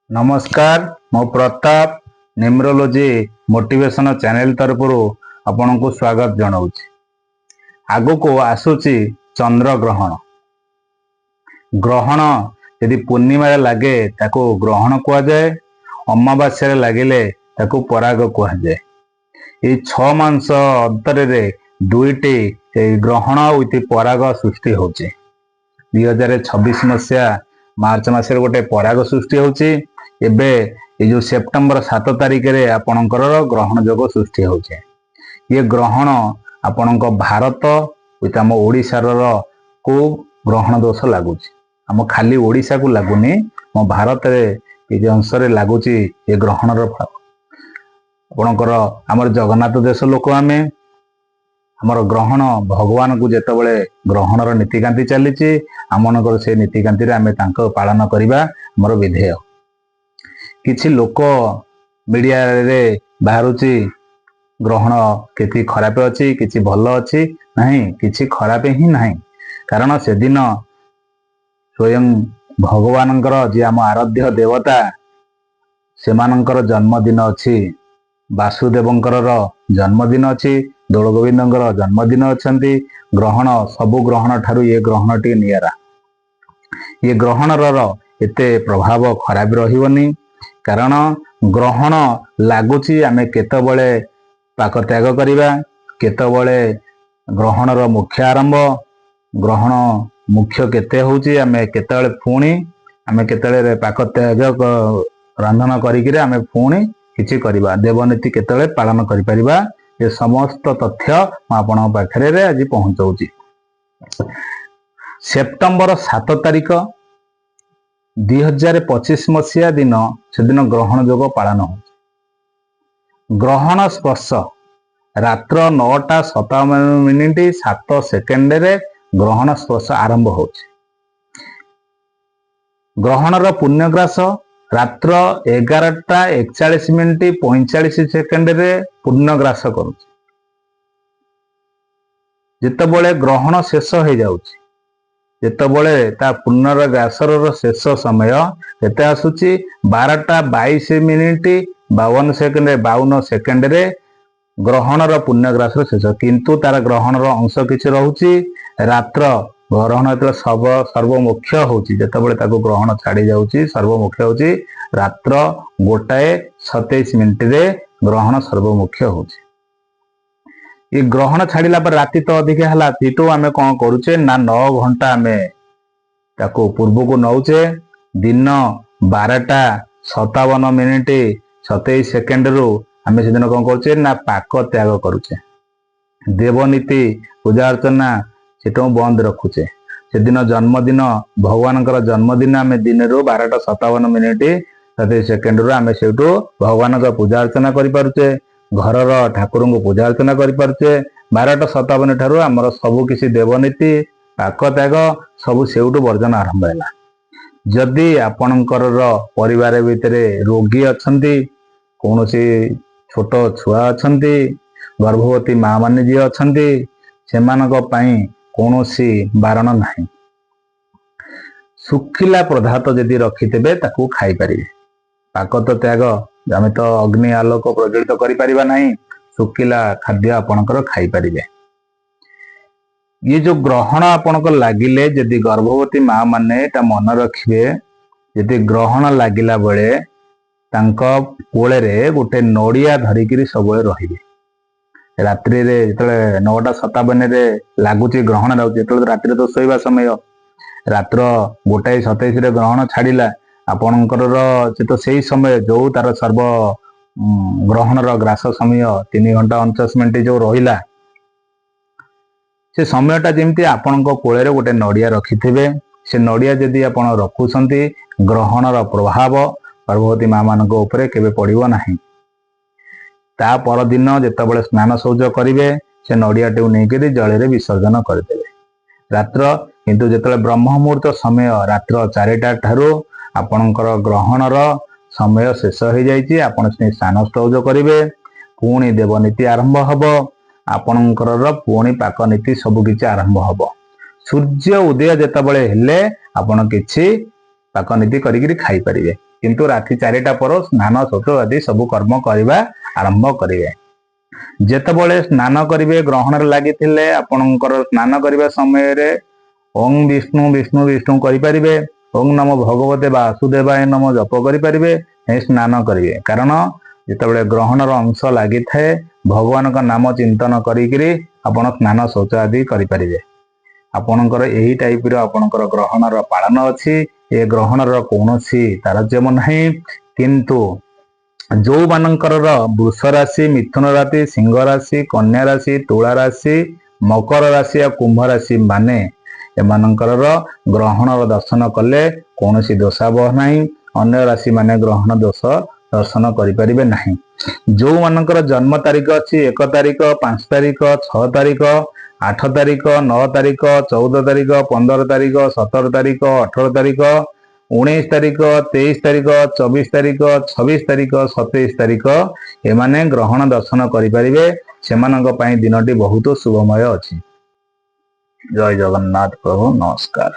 नमस्कार मो Pratap numerology motivation channel तरफ आपण को स्वागत जनाऊँ। आगु को आसूची चंद्र ग्रहण। ग्रहण यदि पूर्णिमा लगे ताको ग्रहण कह जाए, अमावास्या लगिले ताको पराग कह जाए। ये 6 मास अंतर दुईटी ग्रहण विथ पराग सृष्टि होची। 2026 मसीहा मार्च मास गोटे पराग सृष्टि होची। एबे ये जो सेप्टेम्बर 7 तारिख रे आपणकर ग्रहण जोग सृष्टि होचे। ये ग्रहण आपणक भारत विथ आम ओडिशार को ग्रहण दोष लगुच। आम खाली ओडिशा को लगुनी, मो भारत रे ये अंश रे लगुच ये ग्रहण फल। आपणकर आमर जगन्नाथ देश लोक आमे आमर ग्रहण भगवान को जेतबेले ग्रहणर नीतिकांति चलीची, आमनकर से नीतिकांति रे आमे तांको पालन करिबा हमर विधेय। किछि लोक मीडिया रे बाहरुची ग्रहण केति खराब अछि, किछि भल अछि नहीं, किछि खराब ही नहीं। कारण से दिन स्वयं भगवानंकर जे आम आराध्य देवता सेमानंकर जन्मदिन अछि, वासुदेवंकर जन्मदिन अछि, दोल गोविंदंकर जन्मदिन अछंती। ग्रहण सबु ग्रहण ठारू ये ग्रहण टी नियारा। ये ग्रहणर एते प्रभाव खराब रहिवनी। कारण ग्रहण लागुची आमे केतबळे पाक त्याग करिबा, केतबळे ग्रहणर मुख्य आरंभ, ग्रहण मुख्य केते होची, आमे केतबळे पुणी आमे केतबळे पाक त्याग रंधन करिकिरे आमे पुणी किछि करिबा, देवनीति केतबळे पालन करि परिबा। ये समस्त तथ्य म आपन पाखरे रे आज पहुंचाउची। सेप्टेम्बर 7 तारिख 2025 मसीहा दिन से दिन ग्रहण जोग पालन हो। ग्रहण स्पर्श रात्र 9:57 रे ग्रहण स्पर्श आरंभ हो। ग्रहणर पुण्यग्रास रात्र 11:41:45 रे पुण्यग्रास करू। जेतबळे ग्रहण शेष हो जाउची, जेतबळे ता पुनर्ग्रासर शेष समय केते आसुची 12:22:52 रे ग्रहणर पुण्यग्रासर शेष। किंतु तार ग्रहणर अंश किछि रहउची रात्र ग्रहण जेतबळे सर्वमुख्य होची, जेतबळे ताको ग्रहण छाडी जाउची सर्वमुख्य होची रात्र 1:27 रे ग्रहण सर्वमुख्य होची। ये ग्रहण छाड़िला पर राति तो अधिक है, तीटू आमे कौन करुचे ना 9 घंटा आमे ताको पूर्व को नौचे। दिन 12:57:27 रु आमे से दिन कौन करुचे ना पाक त्याग करुचे, देवनीति पूजा अर्चना सेटो बंद रखुचे। से दिन जन्मदिन भगवानकर जन्मदिन आमे दिन रु 12:57:27 रु आमे सेटू भगवान का पूजा अर्चना करि पारुचे, घरर ठाकुर को पूजा अर्चना करि पारुचे। 12:57 ठारू आमर सबु किसी देवनीति पाक त्याग सबु सेउटू वर्जन आरंभ है। जदि आपणकर परिवार भितरे रोगी अछंती, कौनसी छोट छुआ अछंती, गर्भवती माँ माने जी अछंती, सेमानक पई कौनसी बारण नाही। सुखिला पदार्थ जदि रखितेबे ताकू खाई परिबे। पाक तो त्याग आमे तो अग्नि आलोक प्रज्वलित करि परिबा नाही, सुखिला खाद्य आपणकर खाई परिबे। ये जो ग्रहण आपणकर लागिले जदि गर्भवती माँ माने ता मन रखिबे, जदि ग्रहण लागिला बेले तांको कोळे रे गोटे नडिया धरिकिरी सबले रहिबे। रात्रि रे जेतले 9:57 रे लागुची ग्रहण लाउची, जेतले रात्रि तो सोइबा समय, रात्र 1:27 रे ग्रहण छाडिला आपणकर से तो सेही समय जो तार सर्व ग्रहणर ग्रास समय 3:49 जो रहिला, से समयटा जेमती आपणको कोळे रे गोटे नडिया रखिथिबे। से नडिया जदि आपण रखुछंती ग्रहणर प्रभाव गर्भवती माँ मानक उपरे केबे पड़िबो नाही। ता पर दिन जेतबेले स्नान शौच करिवे से नडियाटे नेकिरी जळे रे विसर्जन करदेबे। रात्र किंतु जेतबेले ब्रह्म मुहूर्त समय रात्र 4टा ठारू आपणकर ग्रहणर समय शेष हो जाइए। आपण स्नान शौच करिवे, पुणी देवनीति आरंभ हबो, आपणकर पुणी पाक नीति सबु किछि आरंभ हबो। सूर्य उदय जेतबेले हेले आपण किछि पाक नीति करिकिरि खाई परिबे। किंतु राति 4टा पर स्नान शौच आदि सब कर्म करवा आरंभ करेंगे। जेतेबेले स्नान करेंगे ग्रहण लगी आपणकर स्नान करने समय ओं विष्णु विष्णु विष्णु करें, ओं नमो भगवते वासुदेवाय नम जप करें, स्नान करेंगे। कारण जितेबाला ग्रहणर अंश लगी थाए भगवान का नाम चिंतन करी आपण स्नान शौच आदि करें। आपणकर यही टाइप आपणकर ग्रहणर पालन अच्छी। ये ग्रहणर कौन तारतम्य नहीं, किंतु जो मानकर वृष राशि, मिथुन राशि, सिंह राशि, कन्या राशि, तुला राशि, मकर राशि या कुंभ राशि माने एमानकर ग्रहणर दर्शन कले कौन दोषावह नहीं। अन्य राशि माने ग्रहण दोष दर्शन करें नहीं। जो मानकर जन्म तारीख अच्छी 1 तारीख, 5 तारीख, 6 तारीख, 8 तारीख, 9 तारीख, 14 तारीख, 15 तारीख, 17 तारीख, 18 तारीख, 19 तारीख, 23 तारीख, 24 तारीख, 26 तारीख, 27 तारीख एमाने ग्रहण दर्शन करें। से दिनटी बहुत शुभमय अच्छी। जय जगन्नाथ प्रभु, नमस्कार।